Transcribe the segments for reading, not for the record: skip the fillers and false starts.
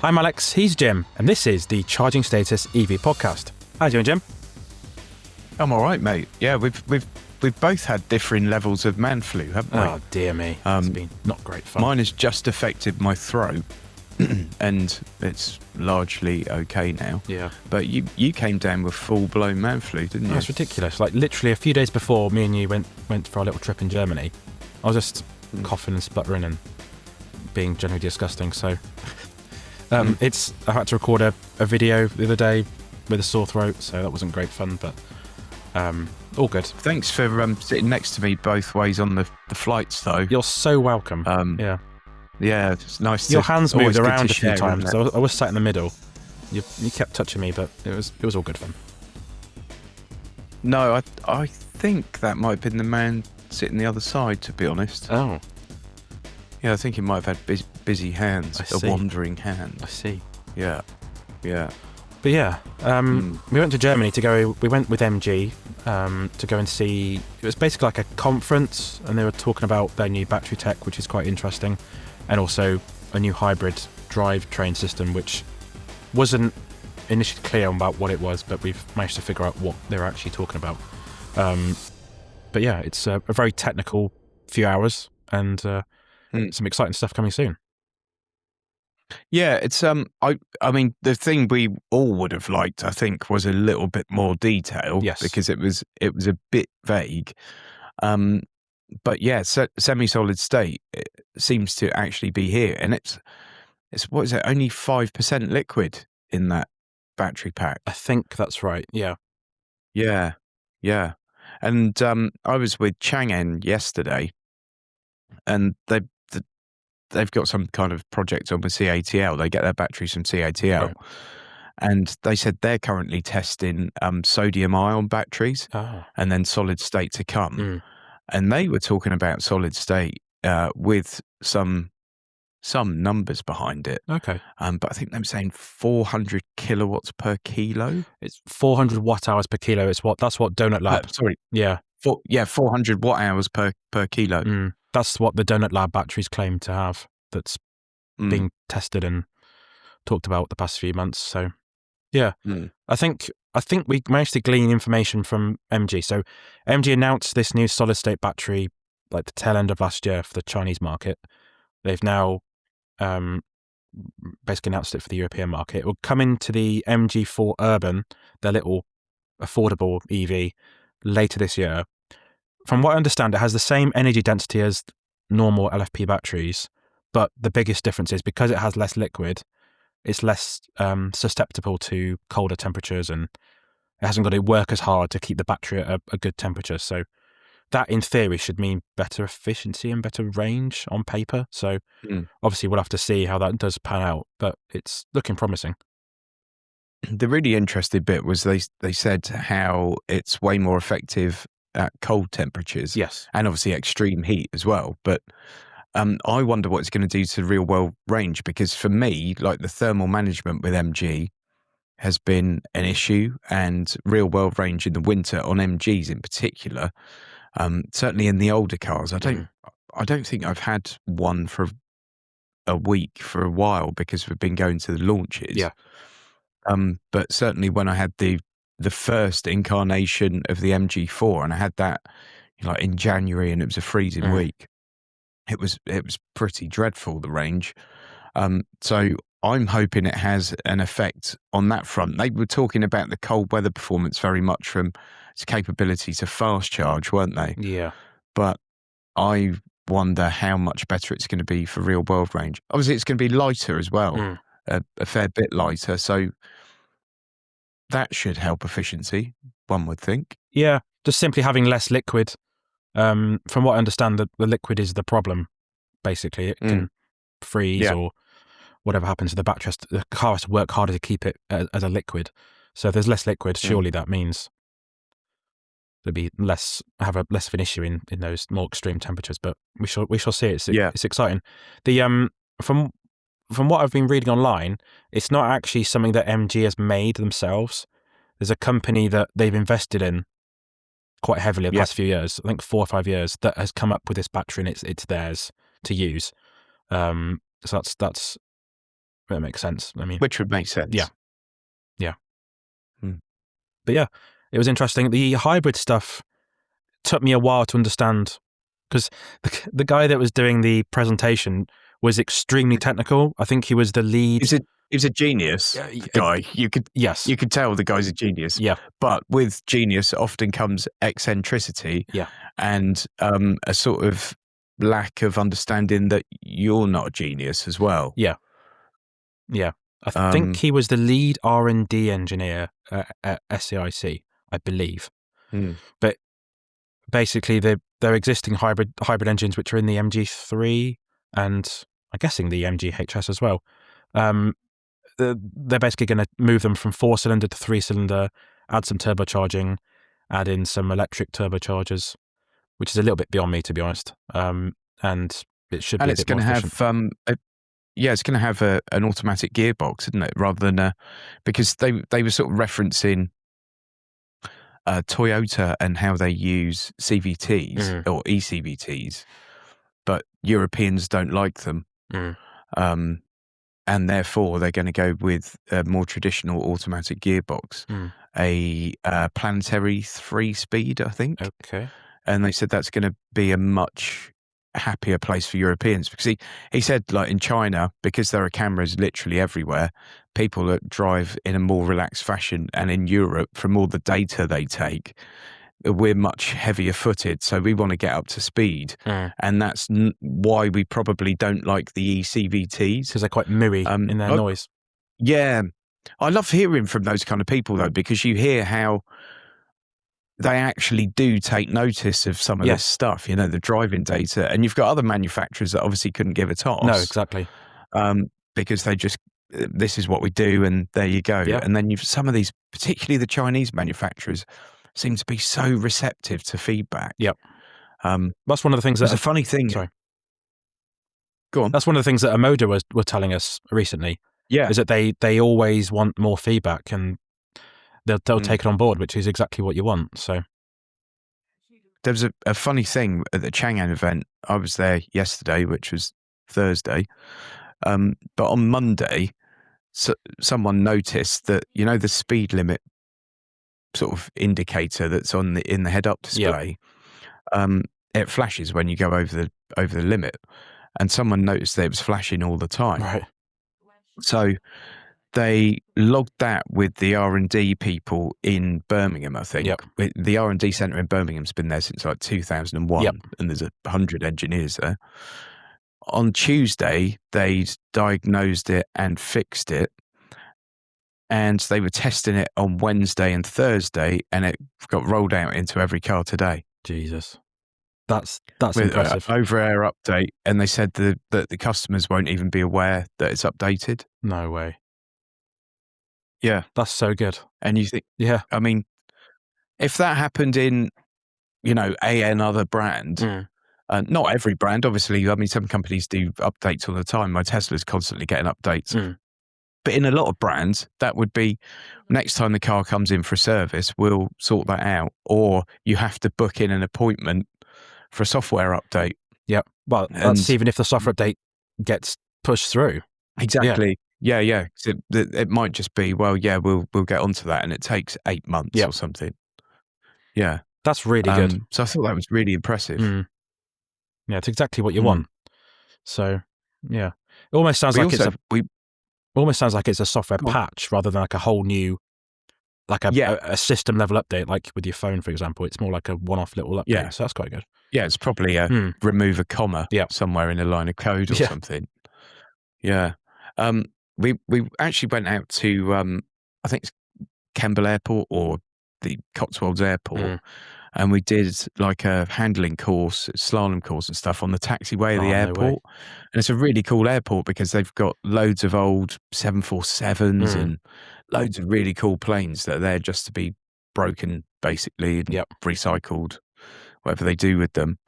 I'm Alex, he's Jim, and this is the Charging Status EV podcast. How are you doing, Jim? I'm all right, mate. Yeah, we've both had differing levels of man flu, haven't we? Oh, dear me. It's been not great fun. Mine has just affected my throat, and it's largely okay now. Yeah. But you came down with full-blown man flu, didn't you? That's ridiculous. Like, literally a few days before me and you went for our little trip in Germany, I was just coughing and spluttering and being generally disgusting, so... I had to record a video the other day with a sore throat, so that wasn't great fun, but all good. Thanks for sitting next to me both ways on the flights, though. You're so welcome. Yeah, it's nice. Your hands moved around a few share, times, so I was sat in the middle. You kept touching me, but it was all good fun. No, I think that might have been the man sitting the other side, to be honest. Oh. Yeah, I think he might have had busy hands, wandering hand. I see. Yeah. But yeah, we went to Germany we went with MG to go and see, it was basically like a conference, and they were talking about their new battery tech, which is quite interesting, and also a new hybrid drivetrain system, which wasn't initially clear about what it was, but we've managed to figure out what they were actually talking about. But yeah, it's a very technical few hours, and some exciting stuff coming soon. Yeah, it's I mean, the thing we all would have liked, I think, was a little bit more detail. Yes. Because it was a bit vague. But yeah, semi-solid state seems to actually be here, and it's what is it? Only 5% liquid in that battery pack. I think that's right. Yeah. Yeah. And I was with Changan yesterday, and they've got some kind of project on with CATL. They get their batteries from CATL. Right. And they said they're currently testing sodium-ion batteries and then solid state to come. And they were talking about solid state with some numbers behind it. Okay. But I think they were saying 400 kilowatts per kilo. It's 400 watt hours per kilo. That's what Donut Lab. Sorry. Yeah. 400 watt hours per kilo. That's what the Donut Lab batteries claim to have. That's being tested and talked about the past few months. So, yeah, I think we managed to glean information from MG. So, MG announced this new solid state battery like the tail end of last year for the Chinese market. They've now basically announced it for the European market. It will come into the MG4 Urban, their little affordable EV, later this year. From what I understand, it has the same energy density as normal LFP batteries, but the biggest difference is because it has less liquid, it's less susceptible to colder temperatures, and it hasn't got to work as hard to keep the battery at a good temperature. So that, in theory, should mean better efficiency and better range on paper. So obviously we'll have to see how that does pan out, but it's looking promising. The really interesting bit was they said how it's way more effective at cold temperatures. Yes. And obviously extreme heat as well. But I wonder what it's going to do to the real world range, because for me, like, the thermal management with MG has been an issue, and real world range in the winter on MGs in particular, certainly in the older cars. I don't think I've had one for a week for a while because we've been going to the launches. Yeah. But certainly when I had the first incarnation of the MG4, and I had that like in January, and it was a freezing week, it was pretty dreadful, the range. So I'm hoping it has an effect on that front. They were talking about the cold weather performance very much from its capability to fast charge, weren't they? Yeah. But I wonder how much better it's going to be for real world range. Obviously, it's going to be lighter as well, a fair bit lighter. So that should help efficiency, one would think. Yeah, just simply having less liquid. From what I understand, the liquid is the problem, basically. It can freeze or whatever happens to the battery. The car has to work harder to keep it as a liquid. So if there's less liquid, surely that means there'll be less of an issue in those more extreme temperatures. But we shall see. It's exciting. The from what I've been reading online, it's not actually something that MG has made themselves. There's a company that they've invested in quite heavily the past few years, I think 4 or 5 years, that has come up with this battery, and it's theirs to use. So that's That makes sense. I mean, which would make sense. Yeah. Hmm. But yeah, it was interesting. The hybrid stuff took me a while to understand because the guy that was doing the presentation was extremely technical. I think he was the lead. He's a genius guy. You could tell the guy's a genius. Yeah. But with genius often comes eccentricity. Yeah. And a sort of lack of understanding that you're not a genius as well. Yeah. Yeah. I think he was the lead R&D engineer at SAIC, I believe. But basically, they're existing hybrid engines, which are in the MG3 and I'm guessing the MGHS as well. They're basically going to move them from 4-cylinder to 3-cylinder, add some turbocharging, add in some electric turbochargers, which is a little bit beyond me, to be honest. And it should be a bit more efficient. It's going to have an automatic gearbox, isn't it? Rather than because they were sort of referencing Toyota and how they use CVTs or eCVTs, but Europeans don't like them, and therefore they're going to go with a more traditional automatic gearbox, a planetary 3-speed, I think. Okay, and they said that's going to be a much happier place for Europeans because he said, like in China, because there are cameras literally everywhere, people that drive in a more relaxed fashion, and in Europe, from all the data they take, we're much heavier footed, so we want to get up to speed, and that's why we probably don't like the eCVTs because they're quite mooey in their noise. Yeah, I love hearing from those kind of people though, because you hear how they actually do take notice of some of this stuff, the driving data. And you've got other manufacturers that obviously couldn't give a toss. No, exactly. Because they just, this is what we do and there you go. Yeah. And then you've some of these, particularly the Chinese manufacturers, seem to be so receptive to feedback. Yep. That's one of the things that's a funny thing. Sorry. Go on. That's one of the things that Amoda were telling us recently. Yeah. Is that they always want more feedback and they'll take it on board, which is exactly what you want. So there was a funny thing at the Changan event. I was there yesterday, which was Thursday. But on Monday, someone noticed that, the speed limit sort of indicator that's in the head-up display, it flashes when you go over the limit. And someone noticed that it was flashing all the time. Right. So they logged that with the R&D people in Birmingham, I think. Yep. The R&D centre in Birmingham's been there since like 2001, and there's 100 engineers there. On Tuesday, they diagnosed it and fixed it, and they were testing it on Wednesday and Thursday, and it got rolled out into every car today. Jesus. That's with impressive. Over-air update, and they said that the customers won't even be aware that it's updated. No way. Yeah. That's so good. And you think, yeah, I mean, if that happened in, another brand, not every brand, obviously, I mean, some companies do updates all the time. My Tesla's constantly getting updates. But in a lot of brands, that would be next time the car comes in for a service, we'll sort that out. Or you have to book in an appointment for a software update. Yeah. Well, that's even if the software update gets pushed through. Exactly. Yeah. It might just be, well, yeah, we'll get onto that, and it takes 8 months or something. Yeah. That's really good. So I thought that was really impressive. Yeah, it's exactly what you want. So, yeah. It almost sounds like it's a software patch rather than like a whole new, like a system level update, like with your phone, for example. It's more like a one-off little update. Yeah. So that's quite good. Yeah, it's probably remove a comma somewhere in a line of code or something. Yeah. We actually went out to, I think it's Kemble Airport or the Cotswolds Airport, and we did like a handling course, slalom course and stuff on the taxiway of the airport. And it's a really cool airport because they've got loads of old 747s and loads of really cool planes that are there just to be broken, basically, and recycled, whatever they do with them.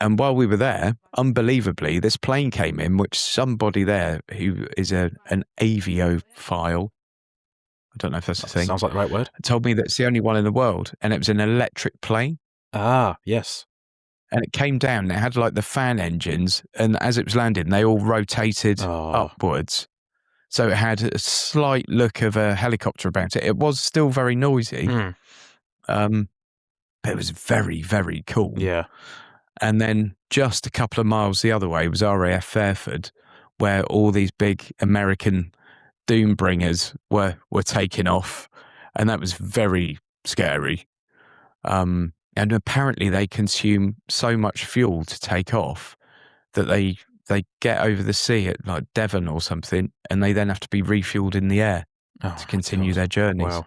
And while we were there, unbelievably, this plane came in, which somebody there who is an aviophile, I don't know if that's the thing. Sounds like the right word. Told me that it's the only one in the world, and it was an electric plane. Ah, yes. And it came down, and it had like the fan engines, and as it was landing, they all rotated upwards. So it had a slight look of a helicopter about it. It was still very noisy. But it was very, very cool. Yeah. And then just a couple of miles the other way was RAF Fairford, where all these big American Doombringers were taking off. And that was very scary. And apparently they consume so much fuel to take off that they get over the sea at like Devon or something, and they then have to be refueled in the air to continue their journeys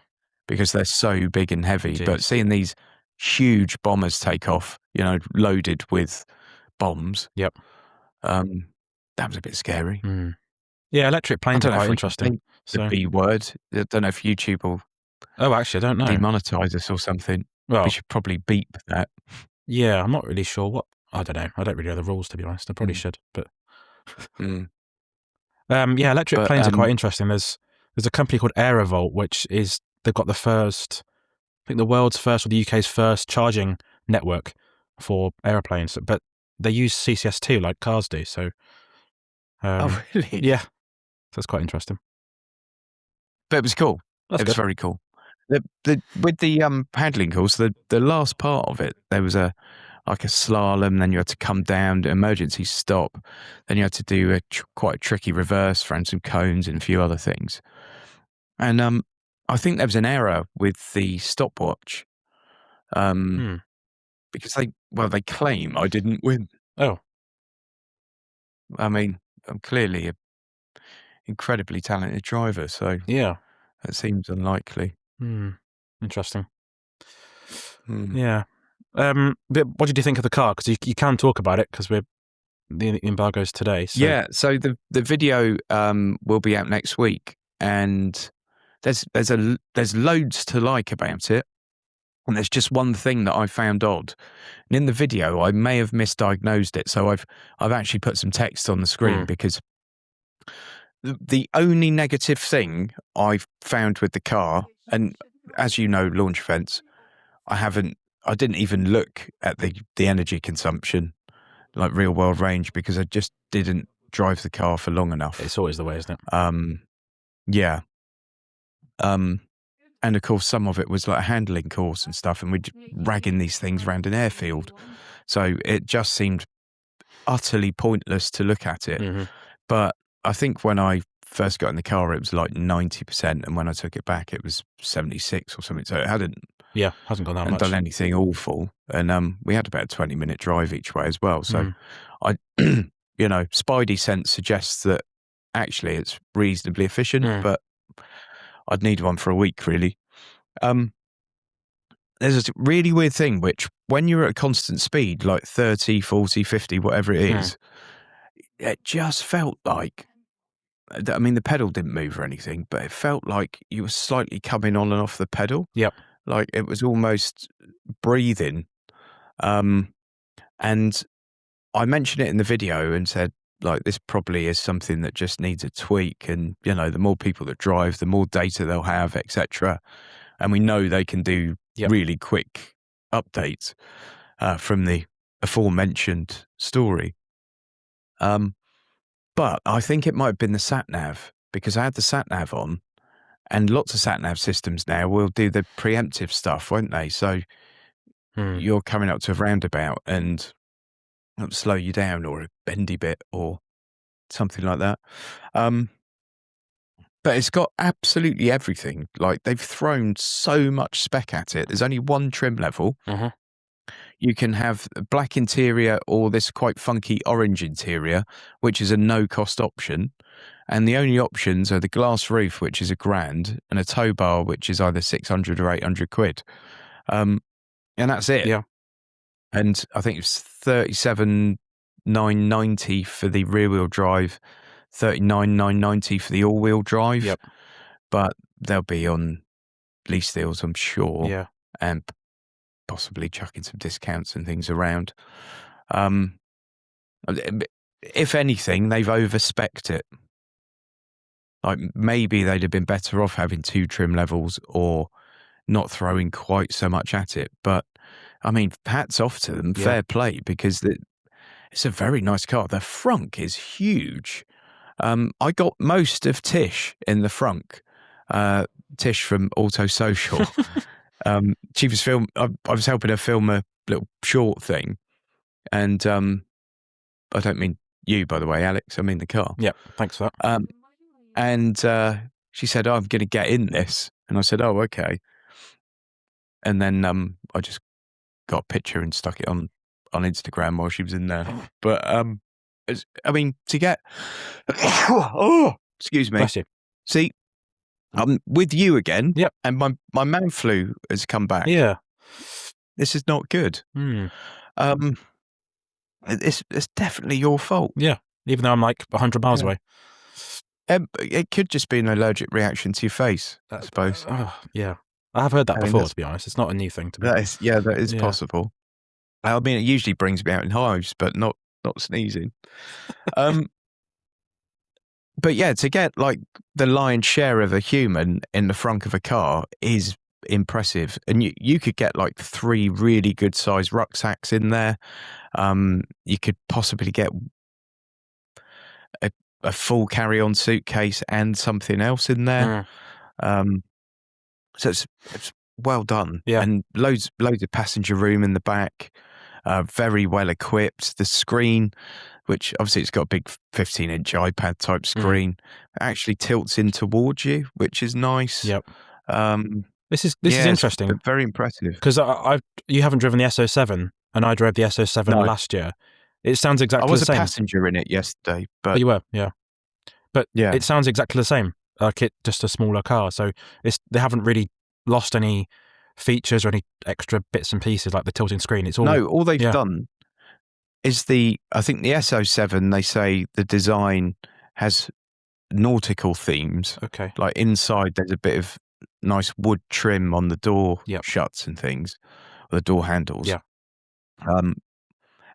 because they're so big and heavy. Jeez. But seeing these huge bombers take off, loaded with bombs, Yep. that was a bit scary. Yeah, electric planes are quite interesting. The B word. I don't know if YouTube will. Oh, actually, I don't know. Demonetize us or something. Well, we should probably beep that. Yeah, I'm not really sure what. I don't know. I don't really know the rules, to be honest. I probably should, but. Yeah, electric planes are quite interesting. There's a company called Aerovolt, which they've got the first, I think the world's first or the UK's first charging network for aeroplanes, but they use CCS2 like cars do. So. Oh, really? Yeah. So that's quite interesting. But it was cool. It was very cool. With the handling course, the last part of it, there was a slalom, then you had to come down, emergency stop, then you had to do quite a tricky reverse, around some cones and a few other things. And I think there was an error with the stopwatch, because they claim I didn't win. Oh, I mean, I'm clearly an incredibly talented driver, so yeah, that seems unlikely. Interesting. Yeah. But what did you think of the car? Because you can talk about it because the embargo's today. So. Yeah. So the video will be out next week, and there's loads to like about it, and there's just one thing that I found odd. And in the video, I may have misdiagnosed it, so I've actually put some text on the screen because the only negative thing I've found with the car, and as you know, launch events, I didn't even look at the energy consumption, like real world range, because I just didn't drive the car for long enough. It's always the way, isn't it? Yeah. And of course, some of it was like a handling course and stuff, and we're ragging these things around an airfield. So it just seemed utterly pointless to look at it. But I think when I first got in the car, it was like 90%, and when I took it back, it was 76 or something. So it hasn't gone that much. Done anything awful, and we had about a 20-minute drive each way as well. So I, Spidey sense suggests that actually it's reasonably efficient, but I'd need one for a week really. There's a really weird thing, which when you're at constant speed, like 30, 40, 50, whatever it is, it just felt like, I mean, the pedal didn't move or anything, but it felt like you were slightly coming on and off the pedal. Yep. Like it was almost breathing. And I mentioned it in the video and said, like, this probably is something that just needs a tweak. And, the more people that drive, the more data they'll have, etc. And we know they can do really quick updates from the aforementioned story. But I think it might have been the sat-nav, because I had the sat-nav on, and lots of sat-nav systems now will do the preemptive stuff, won't they? So you're coming up to a roundabout and it'll slow you down, or a bendy bit or something like that. But it's got absolutely everything. Like, they've thrown so much spec at it. There's only one trim level. You can have a black interior or this quite funky orange interior, which is a no-cost option. And the only options are the glass roof, which is £1,000, and a tow bar, which is either 600 or 800 quid. And that's it. Yeah. And I think it's 37,990 for the rear-wheel drive, 39,990 for the all-wheel drive. Yep. But they'll be on lease deals, I'm sure. Yeah. And possibly chucking some discounts and things around. If anything, they've overspec'd it. Like, maybe they'd have been better off having 2 trim levels or not throwing quite so much at it. But, I mean, hats off to them, fair play, because it's a very nice car. The frunk is huge. I got most of Tish in the front. Tish from Auto Social. She was I was helping her film a little short thing, and I don't mean you, by the way, Alex. I mean the car. Yeah, thanks for that. And she said, "Oh, I'm going to get in this," and I said, "Oh, okay." And then I just got a picture and stuck it on Instagram while she was in there. But I mean, to get oh, excuse me. Bless you. See, I'm with you again. Yep. And my man flu has come back. Yeah. This is not good. It's definitely your fault. Yeah. Even though I'm like 100 miles away. It could just be an allergic reaction to your face, I suppose. Yeah. I have heard that before, to be honest. It's not a new thing to me. That is possible. I mean, it usually brings me out in hives, but not sneezing. But yeah, to get like the lion's share of a human in the front of a car is impressive. And you could get like 3 really good sized rucksacks in there. You could possibly get a full carry-on suitcase and something else in there. So it's well done. Yeah. And loads of passenger room in the back. Very well equipped. The screen, which obviously it's got a big 15-inch iPad type screen, actually tilts in towards you, which is nice. Yep. This is interesting. Very impressive. Because you haven't driven the S07, and I drove the S07 last year. It sounds exactly the same. I was a passenger in it yesterday, but you were, yeah. But it sounds exactly the same. Like just a smaller car. So they haven't really lost any features or any extra bits and pieces like the tilting screen. It's all they've done is I think the S07, they say the design has nautical themes. Okay. Like inside there's a bit of nice wood trim on the door shuts and things, the door handles. Yeah.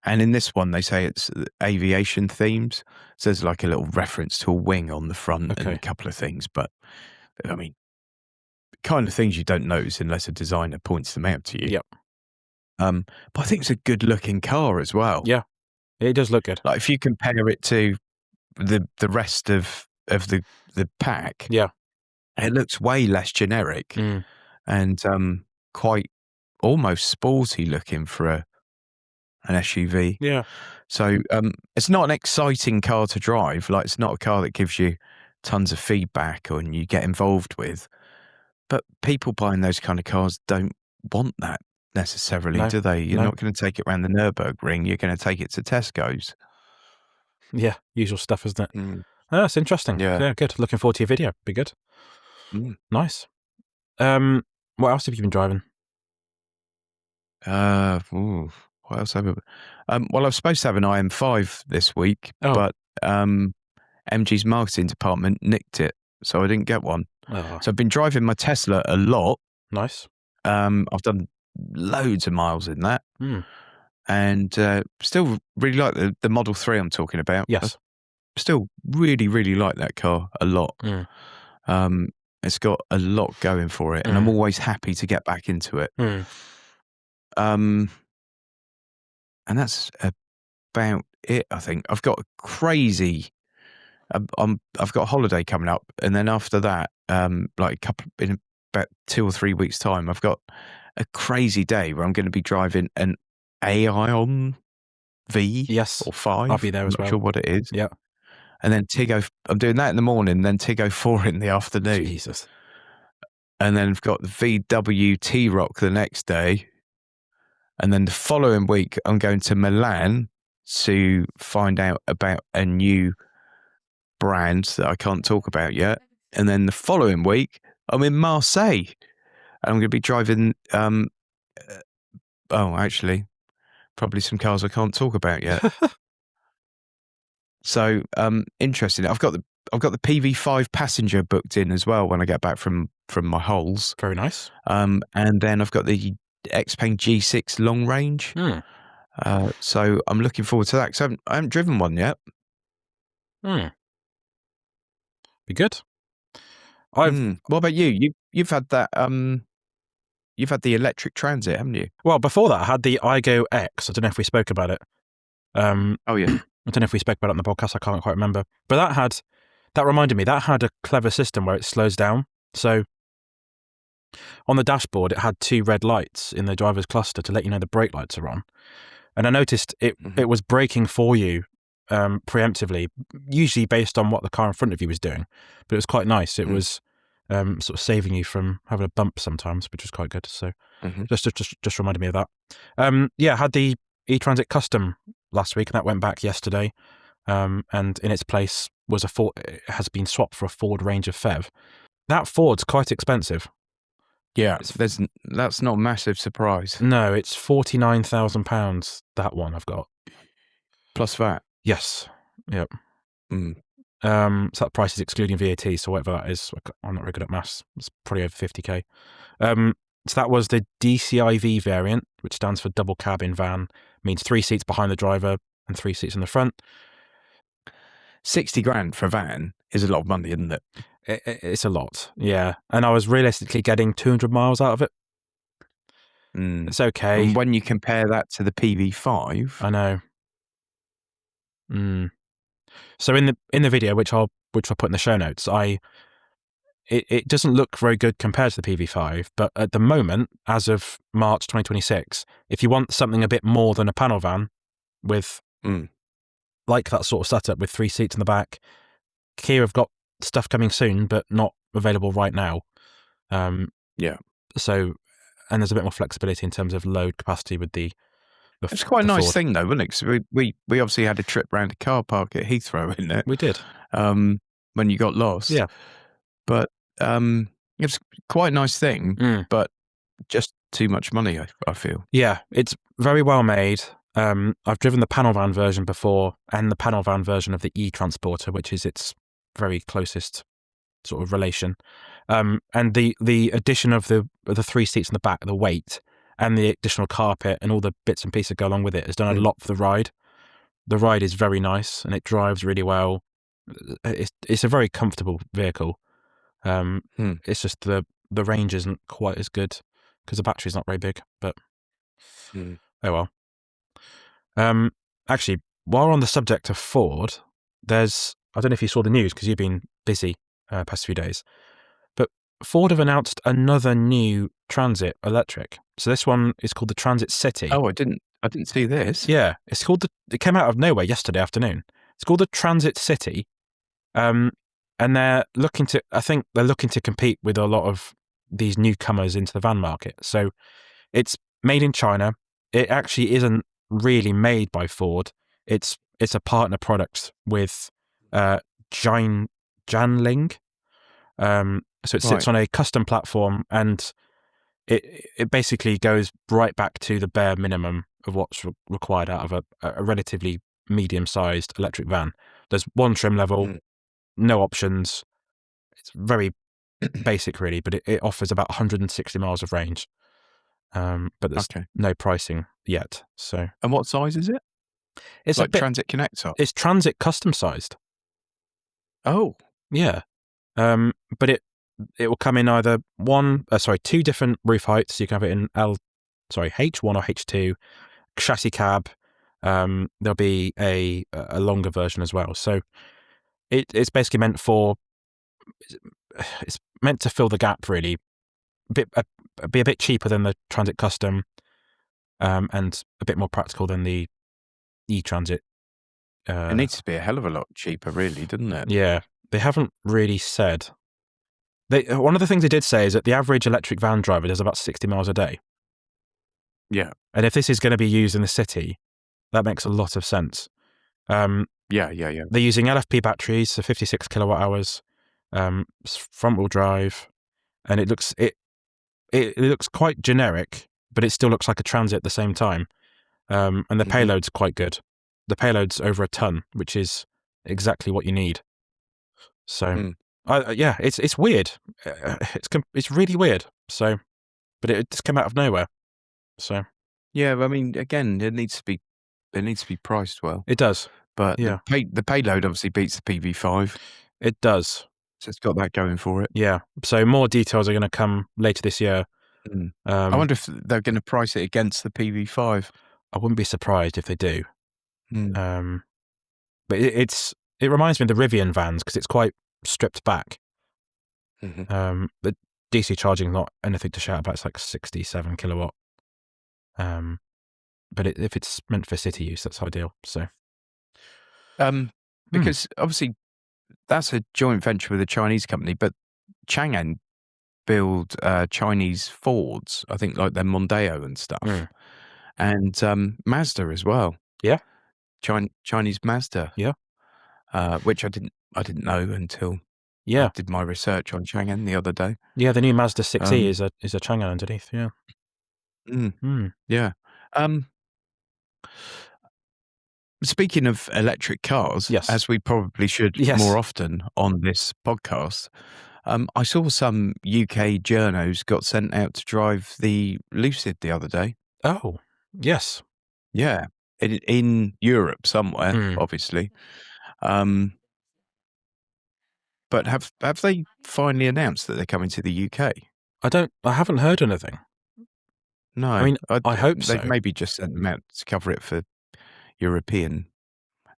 And in this one, they say it's aviation themes. So there's like a little reference to a wing on the front and a couple of things. But I mean, kind of things you don't notice unless a designer points them out to you. Yep. But I think it's a good looking car as well. Yeah, it does look good. Like if you compare it to the rest of the pack, it looks way less generic and quite almost sporty looking for an SUV. Yeah. So it's not an exciting car to drive. Like it's not a car that gives you tons of feedback or you get involved with. But people buying those kind of cars don't want that necessarily, do they? You're not going to take it around the Nürburgring. You're going to take it to Tesco's. Yeah, usual stuff, isn't it? Oh, that's interesting. Yeah, good. Looking forward to your video. Be good. Nice. What else have you been driving? What else have I? Well, I was supposed to have an IM5 this week, but MG's marketing department nicked it, so I didn't get one. So I've been driving my Tesla a lot. Nice. I've done loads of miles in that, and still really like the Model 3 I'm talking about. Yes. I still really, really like that car a lot. It's got a lot going for it, and I'm always happy to get back into it. And that's about it, I think. I've got a crazy... I've got a holiday coming up, and then after that, like in about 2 or 3 weeks' time, I've got a crazy day where I'm going to be driving an Aeon V or 5. I'll be there as well. I'm not sure what it is. Yeah. And then Tiggo, I'm doing that in the morning, then Tiggo 4 in the afternoon. Jesus. And then I've got the VW T-Roc the next day. And then the following week, I'm going to Milan to find out about a new brand that I can't talk about yet. And then the following week, I'm in Marseille. And I'm going to be driving, actually, probably some cars I can't talk about yet. So, interesting. I've got the PV5 passenger booked in as well when I get back from my holes. Very nice. And then I've got the Xpeng G6 long range. So I'm looking forward to that because I haven't driven one yet. Be good. What about you? You've had that. You've had the electric Transit, haven't you? Well, before that, I had the iGo X. I don't know if we spoke about it. Oh yeah. I don't know if we spoke about it on the podcast. I can't quite remember. But that reminded me, that had a clever system where it slows down. So on the dashboard, it had 2 red lights in the driver's cluster to let you know the brake lights are on. And I noticed it was braking for you preemptively, usually based on what the car in front of you was doing. But it was quite nice. It was sort of saving you from having a bump sometimes, which was quite good. So just reminded me of that. I had the eTransit Custom last week, and that went back yesterday. And in its place was a Ford. It has been swapped for a Ford Ranger PHEV. That Ford's quite expensive. Yeah, that's not a massive surprise. No, it's £49,000. That one I've got plus VAT. Yes. Yep. So that price is excluding VAT. So whatever that is, I'm not very good at maths. It's probably over 50k. So that was the DCIV variant, which stands for double cabin van. Means 3 seats behind the driver and 3 seats in the front. 60 grand for a van is a lot of money, isn't it? It's a lot, yeah. And I was realistically getting 200 miles out of it. It's okay. And when you compare that to the PV5, I know. So in the video, which I'll put in the show notes, it doesn't look very good compared to the PV5, but at the moment, as of March 2026, if you want something a bit more than a panel van with like that sort of setup with 3 seats in the back, Kia have got stuff coming soon, but not available right now. So, and there's a bit more flexibility in terms of load capacity with the it's quite a nice Ford thing, though, wasn't it? 'Cause we obviously had a trip around a car park at Heathrow, in it. We did. When you got lost. Yeah. But it was quite a nice thing, but just too much money, I feel. Yeah, it's very well made. I've driven the panel van version before, and the panel van version of the e-Transporter, which is its very closest sort of relation. And the addition of the 3 seats in the back, the weight, and the additional carpet and all the bits and pieces that go along with it has done a lot for the ride. The ride is very nice and it drives really well. It's a very comfortable vehicle. It's just the range isn't quite as good because the battery's not very big, but oh well. Actually, while we're on the subject of Ford, I don't know if you saw the news because you've been busy past few days, but Ford have announced another new Transit electric. So this one is called the Transit City. Oh, I didn't see this. Yeah, it came out of nowhere yesterday afternoon. It's called the Transit City. And they're looking to compete with a lot of these newcomers into the van market. So it's made in China. It actually isn't really made by Ford. It's a partner product with Jianling. So it sits on a custom platform, and it basically goes right back to the bare minimum of what's required out of a relatively medium-sized electric van. There's one trim level, no options. It's very basic, really, but it offers about 160 miles of range. But there's no pricing yet. So, and what size is it? It's like Transit Connect size. It's Transit custom sized. Oh, yeah. But it will come in either 2 different roof heights. You can have it in H1 or H2, chassis cab. There'll be a longer version as well. So it's basically meant to fill the gap, really. Be a bit cheaper than the Transit Custom, and a bit more practical than the e-Transit. It needs to be a hell of a lot cheaper, really, doesn't it? Yeah, they haven't really said. One of the things they did say is that the average electric van driver does about 60 miles a day. Yeah. And if this is going to be used in the city, that makes a lot of sense. Yeah. They're using LFP batteries, so 56 kilowatt hours, front wheel drive, and it looks quite generic, but it still looks like a Transit at the same time. And the payload's quite good. The payload's over a ton, which is exactly what you need. So, it's weird. It's really weird. So, but it just came out of nowhere. So, yeah, I mean, again, it needs to be priced well. It does, but the payload obviously beats the PV5. It does. So it's got that going for it. Yeah. So more details are going to come later this year. I wonder if they're going to price it against the PV5. I wouldn't be surprised if they do. But it reminds me of the Rivian vans because it's quite stripped back. The DC charging is not anything to shout about. It's like 67 kilowatt. But if it's meant for city use, that's ideal. So, because obviously that's a joint venture with a Chinese company, but Changan build Chinese Fords, I think, like their Mondeo and stuff, and Mazda as well. Yeah, Chinese Mazda. Yeah, which I didn't know until I did my research on Changan the other day. Yeah, the new Mazda 6e is a Changan underneath. Yeah. Yeah. Speaking of electric cars, Yes. as we probably should more often on this podcast, I saw some UK journos got sent out to drive the Lucid the other day. Oh, yes. Yeah. In Europe somewhere, obviously. But have they finally announced that they're coming to the UK? I haven't heard anything. No. I mean, I hope so. They've maybe just sent them out to cover it for European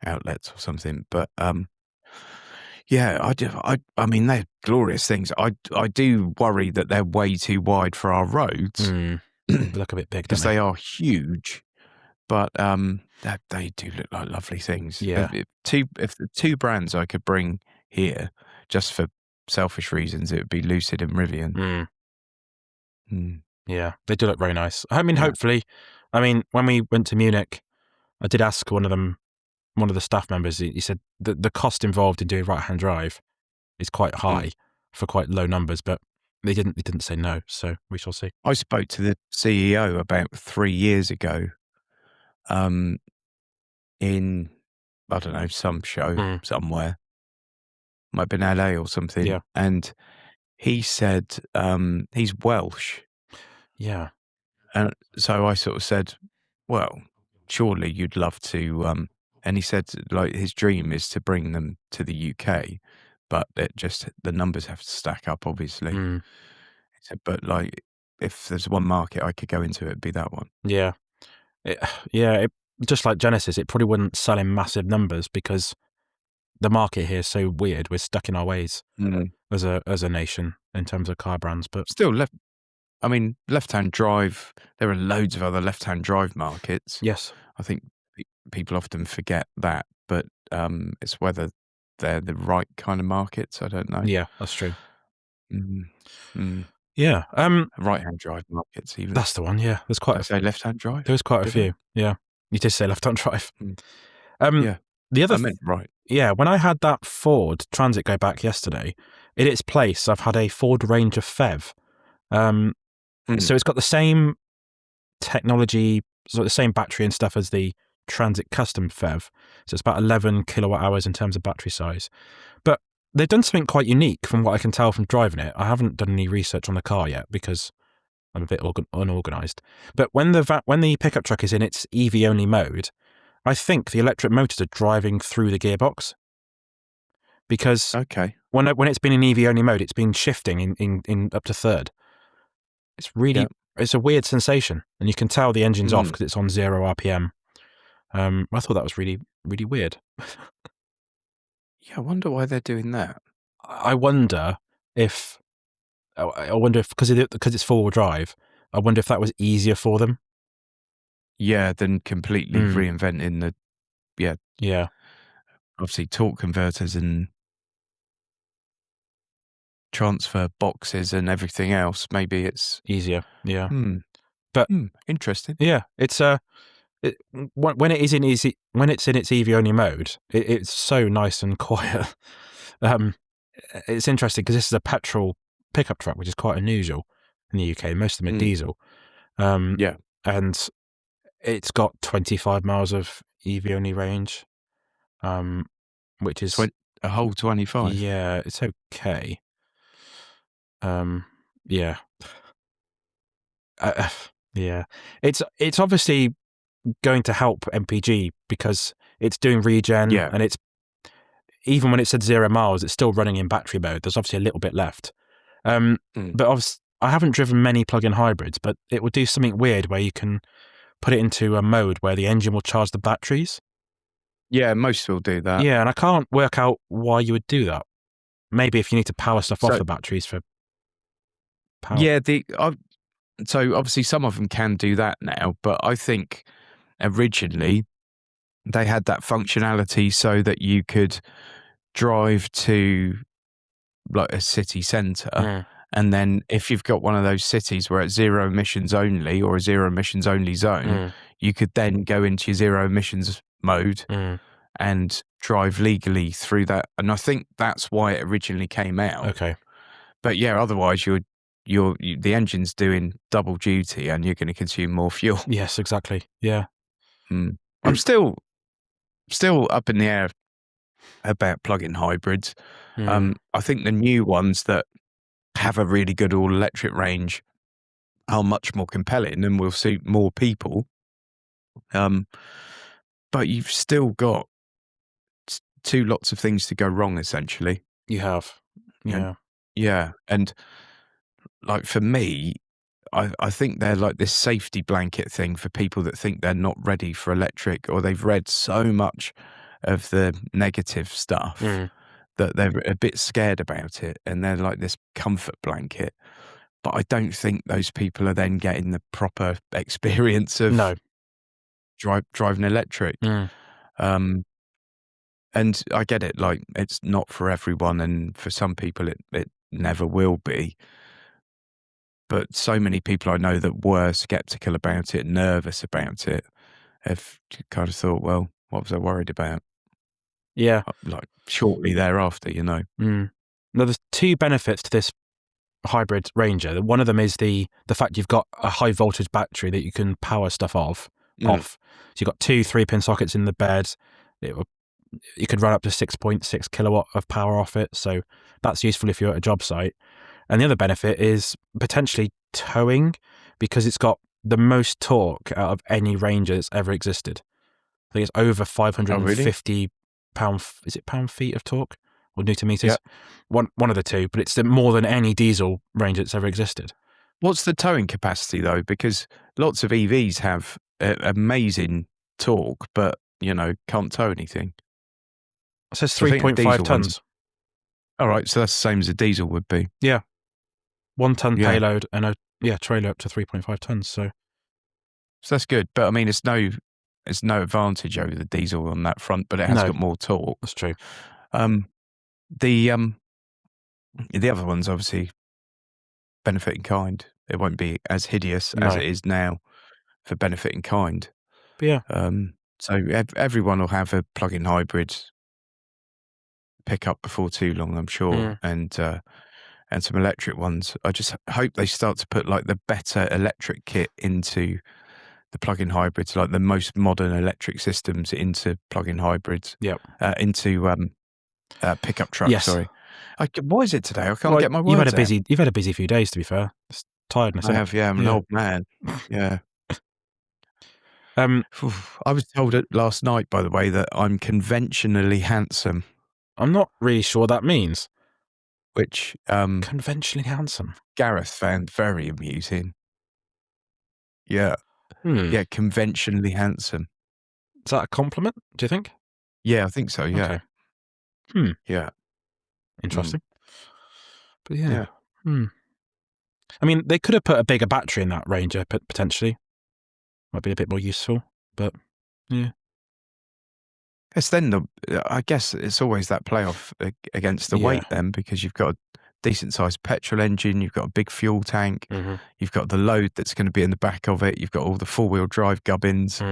outlets or something. But yeah, I mean, they're glorious things. I do worry that they're way too wide for our roads. They look a bit big, because they are huge. But they do look like lovely things. Yeah. If the two brands I could bring here, just for selfish reasons, it would be Lucid and Rivian. Yeah, they do look very nice. I mean, hopefully. I mean, when we went to Munich, I did ask one of the staff members. He said that the cost involved in doing right-hand drive is quite high for quite low numbers, but they didn't say no. So we shall see. I spoke to the CEO about 3 years ago. In, I don't know, some show somewhere. Might have been LA or something. Yeah. And he said he's Welsh. Yeah. And so I sort of said, well, surely you'd love to. And he said, like, his dream is to bring them to the UK, but the numbers have to stack up, obviously. He said, but like, if there's one market I could go into, it'd be that one. Yeah. Just like Genesis, it probably wouldn't sell in massive numbers because the market here is so weird. We're stuck in our ways as a nation in terms of car brands, but still left-hand drive. There are loads of other left-hand drive markets. Yes, I think people often forget that, but it's whether they're the right kind of markets. I don't know. Yeah, that's true. Yeah, right-hand drive markets. Even that's the one. Yeah, there's quite. Did I say left-hand drive? There's quite a few. Yeah, you did say left-hand drive. Yeah, the other. I meant right. Yeah, when I had that Ford Transit go back yesterday, in its place, I've had a Ford Ranger PHEV. So it's got the same technology, so the same battery and stuff as the Transit Custom PHEV. So it's about 11 kilowatt hours in terms of battery size. But they've done something quite unique from what I can tell from driving it. I haven't done any research on the car yet because I'm a bit unorganized. But when the pickup truck is in its EV only mode, I think the electric motors are driving through the gearbox. Because when it's been in EV only mode, it's been shifting in up to third. It's really it's a weird sensation, and you can tell the engine's off because it's on 0 RPM. I thought that was really, really weird. Yeah, I wonder why they're doing that. I wonder if because it's four-wheel drive, I wonder if that was easier for them. Yeah, than completely reinventing the obviously torque converters and transfer boxes and everything else. Maybe it's easier. Yeah, but interesting. Yeah, it's when it's in its EV only mode, it's so nice and quiet. It's interesting because this is a petrol pickup truck, which is quite unusual in the UK. Most of them are diesel. And it's got 25 miles of EV only range, which is a whole 25. Yeah, it's okay. Yeah. Yeah. It's obviously going to help MPG because it's doing regen and it's even when it said 0 miles, it's still running in battery mode. There's obviously a little bit left. But obviously, I haven't driven many plug-in hybrids, but it will do something weird where you can put it into a mode where the engine will charge the batteries. Yeah, most will do that. Yeah, and I can't work out why you would do that. Maybe if you need to power stuff off So the batteries for power. yeah, so obviously some of them can do that now, but I think originally they had that functionality so that you could drive to like a city centre, and then if you've got one of those cities where it's zero emissions only or a zero emissions only zone, you could then go into your zero emissions mode and drive legally through that. And I think that's why it originally came out. Okay. But yeah, otherwise the engine's doing double duty and you're going to consume more fuel. Yes, exactly. Yeah. I'm still up in the air about plug-in hybrids. I think the new ones that have a really good all-electric range are much more compelling and will suit more people. But you've still got two lots of things to go wrong, essentially. You have. Yeah. And like for me, I think they're like this safety blanket thing for people that think they're not ready for electric, or they've read so much of the negative stuff that they're a bit scared about it, and they're like this comfort blanket. But I don't think those people are then getting the proper experience of driving electric. And I get it, like it's not for everyone, and for some people it never will be. But so many people I know that were skeptical about it, nervous about it, have kind of thought, well, what was I worried about? Yeah. Like shortly thereafter, you know. Now, there's two benefits to this hybrid Ranger. One of them is the fact you've got a high voltage battery that you can power stuff off. So you've got two 3-pin sockets in the bed. You could run up to 6.6 kilowatt of power off it. So that's useful if you're at a job site. And the other benefit is potentially towing, because it's got the most torque out of any Ranger that's ever existed. I think it's over 550 pound. Is it pound feet of torque or Newton meters? Yeah. One of the two, but it's more than any diesel Ranger that's ever existed. What's the towing capacity though? Because lots of EVs have amazing torque, but you know can't tow anything. It says 3.5 tons. All right, so that's the same as a diesel would be. Yeah, 1 ton payload and a trailer up to 3.5 tons. So that's good, but I mean, it's no advantage over the diesel on that front, but it has got more torque. That's true. The other one's obviously benefit in kind. It won't be as hideous as it is now for benefit in kind. But yeah. So everyone will have a plug-in hybrid pickup before too long, I'm sure, and some electric ones. I just hope they start to put like the better electric kit into the plug-in hybrids, like the most modern electric systems into plug-in hybrids. Into pickup trucks. Yes. Sorry. Why is it today? I can't get my words out. You've had a busy few days, to be fair. It's tiredness. I have, yeah. I'm an old man. Yeah. I was told it last night, by the way, that I'm conventionally handsome. I'm not really sure what that means. Which conventionally handsome. Gareth found very amusing. Yeah. Yeah, conventionally handsome. Is that a compliment, do you think? Yeah, I think so, yeah. Okay. Yeah. Interesting. But yeah. I mean, they could have put a bigger battery in that Ranger, potentially. Might be a bit more useful, but yeah. It's then I guess it's always that playoff against the weight then, because you've got a decent sized petrol engine, you've got a big fuel tank, you've got the load that's going to be in the back of it, you've got all the 4-wheel drive gubbins.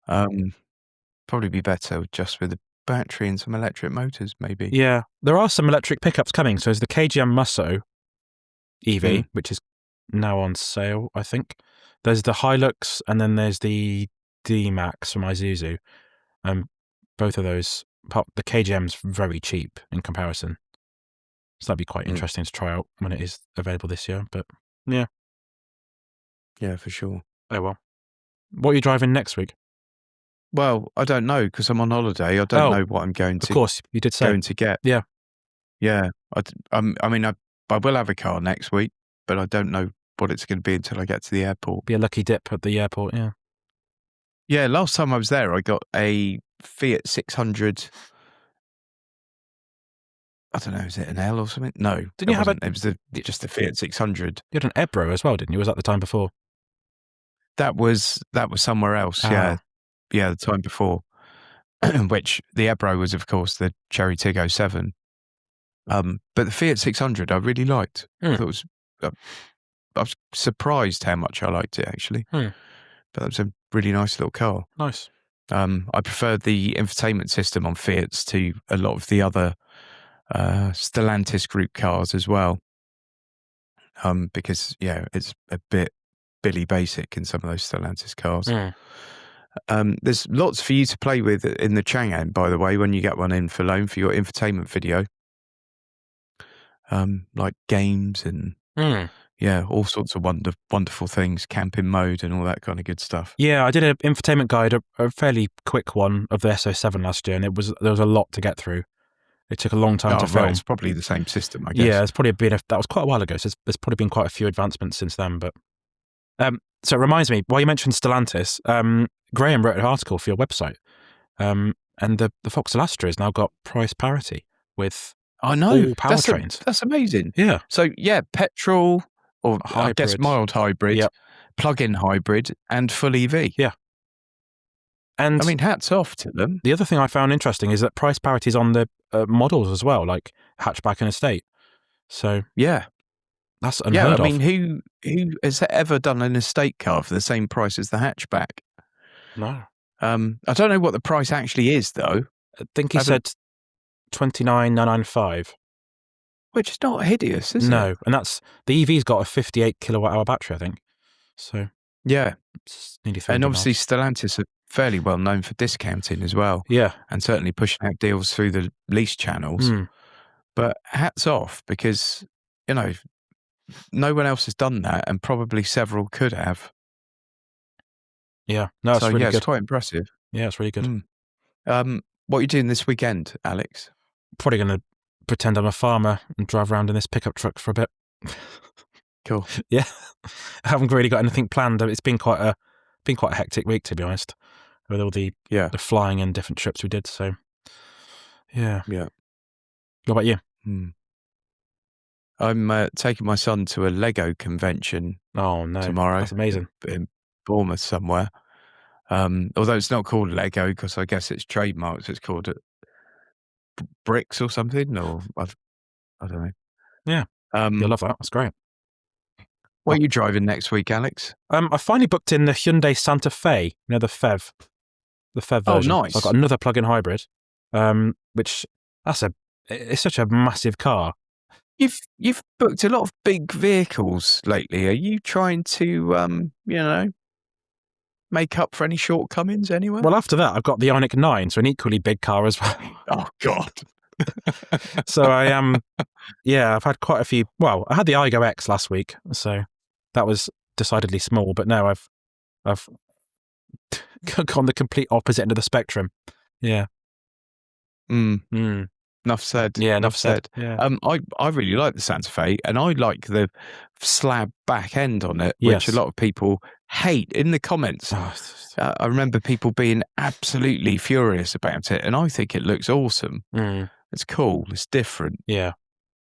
Probably be better just with a battery and some electric motors, maybe. Yeah, there are some electric pickups coming. So there's the KGM Musso EV, which is now on sale, I think. There's the Hilux, and then there's the D-Max from Isuzu. Both of those, the KGM's very cheap in comparison. So that'd be quite interesting to try out when it is available this year. But yeah. Yeah, for sure. Oh, well. What are you driving next week? Well, I don't know, because I'm on holiday. I don't know what I'm going to. Of course, you did say. Going to get. Yeah. Yeah. I mean, I will have a car next week, but I don't know what it's going to be until I get to the airport. Be a lucky dip at the airport, yeah. Yeah, last time I was there, I got a Fiat 600. I don't know, is it an L or something? No, Didn't you have wasn't. It was just the Fiat 600. You had an Ebro as well, didn't you? Was that the time before? That was somewhere else. Yeah, the time before. Which the Ebro was, of course, the Cherry Tig 07. But the Fiat 600, I really liked. I thought it was. I was surprised how much I liked it, actually. But that was a really nice little car. Nice. I preferred the infotainment system on Fiats to a lot of the other Stellantis group cars as well. Because it's a bit Billy Basic in some of those Stellantis cars. There's lots for you to play with in the Changan, by the way, when you get one in for loan for your infotainment video. Like games and all sorts of wonderful things, camping mode and all that kind of good stuff. Yeah, I did an infotainment guide, a fairly quick one of the S07 last year, and there was a lot to get through. It took a long time to film. Right, it's probably the same system, I guess. Yeah, it's probably that was quite a while ago, so there's probably been quite a few advancements since then. But so it reminds me, while you mentioned Stellantis, Graham wrote an article for your website, and the Vauxhall Astra has now got price parity with all powertrains. That's amazing. Yeah. So petrol or hybrid. I guess mild hybrid, plug-in hybrid, and full EV. Yeah. And I mean, hats off to them. The other thing I found interesting is that price parity is on the models as well, like hatchback and estate. So that's unheard of. I mean, who has ever done an estate car for the same price as the hatchback? No. I don't know what the price actually is, though. I think he said 29,995. Which is not hideous, is it? No, and that's the EV's got a 58 kilowatt hour battery, I think. So it's nearly 300 and obviously miles. Stellantis are fairly well known for discounting as well. Yeah, and certainly pushing out deals through the lease channels. But hats off, because no one else has done that, and probably several could have. Yeah, no, it's really good. It's quite impressive. Yeah, it's really good. What are you doing this weekend, Alex? Probably going to pretend I'm a farmer and drive around in this pickup truck for a bit. Cool. Yeah, I haven't really got anything planned. It's been quite a hectic week, to be honest, with all the flying and different trips we did. So, yeah. What about you? I'm taking my son to a Lego convention. Oh no, tomorrow. That's amazing. In Bournemouth somewhere. Although it's not called Lego because I guess it's trademarked. It's called Bricks or something, or I don't know. Yeah, you'll love that. That's great. What are you driving next week, Alex? I finally booked in the Hyundai Santa Fe, the FEV version. Oh, nice. So I've got another plug-in hybrid, which it's such a massive car. You've booked a lot of big vehicles lately. Are you trying to make up for any shortcomings anywhere? Well, after that, I've got the Ioniq 9, so an equally big car as well. Oh God. So I am, I've had quite a few. Well, I had the Igo X last week, so that was decidedly small. But now I've gone the complete opposite end of the spectrum. Yeah. Enough said. Yeah, enough said. Yeah. I really like the Santa Fe, and I like the slab back end on it, which a lot of people hate in the comments. I remember people being absolutely furious about it, and I think it looks awesome. It's cool. It's different. Yeah.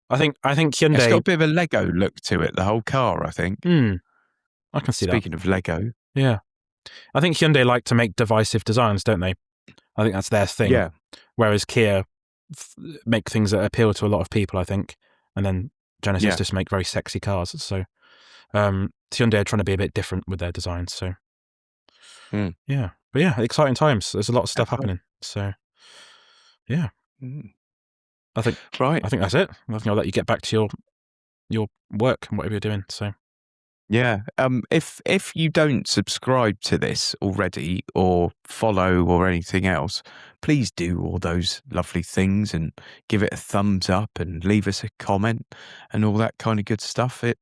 I think Hyundai. It's got a bit of a Lego look to it, the whole car, I think. I can see that. Speaking of Lego. Yeah. I think Hyundai like to make divisive designs, don't they? I think that's their thing. Yeah. Whereas Kia make things that appeal to a lot of people, I think. And then Genesis just make very sexy cars. So Hyundai are trying to be a bit different with their designs. So yeah. But yeah, exciting times. There's a lot of stuff happening. So yeah. I think that's it. I think I'll let you get back to your work and whatever you're doing. So yeah. If you don't subscribe to this already or follow or anything else, please do all those lovely things and give it a thumbs up and leave us a comment and all that kind of good stuff. It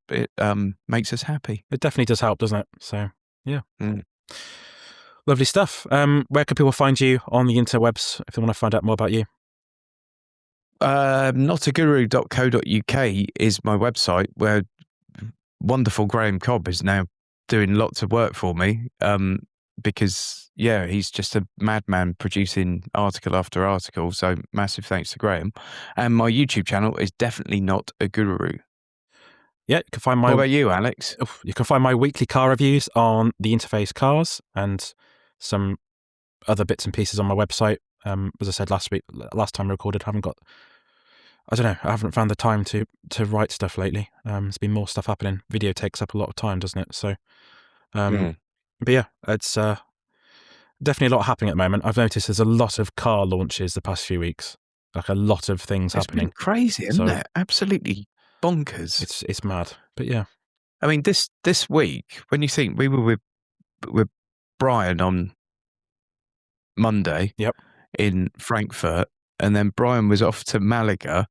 makes us happy. It definitely does help, doesn't it? So yeah. Lovely stuff. Where can people find you on the interwebs if they want to find out more about you? Notaguru.co.uk is my website, where wonderful Graham Cobb is now doing lots of work for me. because he's just a madman producing article after article. So massive thanks to Graham. And my YouTube channel is definitely not a guru. Yeah, you can find my. What about you, Alex? You can find my weekly car reviews on the Interface Cars and some other bits and pieces on my website. As I said last time I recorded, I haven't found the time to write stuff lately. There's been more stuff happening. Video takes up a lot of time, doesn't it? So, but yeah, it's definitely a lot happening at the moment. I've noticed there's a lot of car launches the past few weeks. Like a lot of things happening. It's been crazy, isn't it? Absolutely bonkers. It's mad. But yeah. I mean, this week, when you think we were with Brian on Monday in Frankfurt, and then Brian was off to Malaga.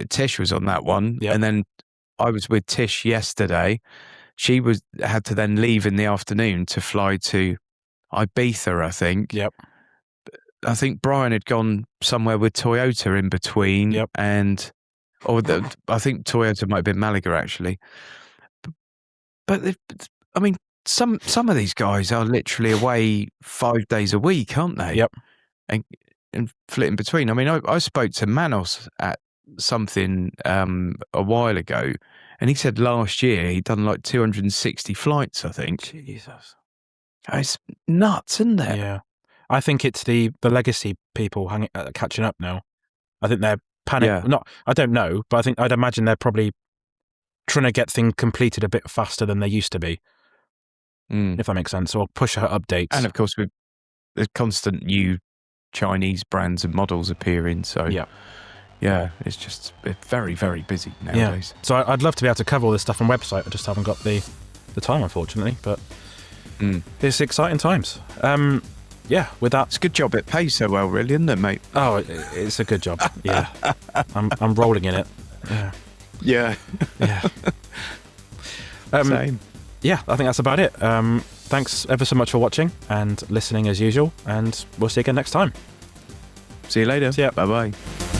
Tish was on that one, and then I was with Tish yesterday. She had to then leave in the afternoon to fly to Ibiza, I think. Yep. I think Brian had gone somewhere with Toyota in between, and I think Toyota might have been Malaga actually. But I mean, some of these guys are literally away 5 days a week, aren't they? Yep. And flit in between. I mean, I spoke to Manos at something a while ago, and he said last year he'd done like 260 flights, I think. Jesus. It's nuts, isn't it? Yeah. I think it's the legacy people catching up now. I think they're panic. Yeah. I don't know, but I'd imagine they're probably trying to get things completed a bit faster than they used to be. If that makes sense, or push out updates. And of course, with the constant new Chinese brands and models appearing, so it's just very, very busy nowadays. So I'd love to be able to cover all this stuff on website. I just haven't got the time, unfortunately. But it's exciting times. With that, it's a good job it pays so well, really, isn't it, mate? Oh, it's a good job. Yeah, I'm rolling in it. Yeah. Same. Yeah, I think that's about it. Thanks ever so much for watching and listening as usual, and we'll see you again next time. See you later. See ya. Bye-bye.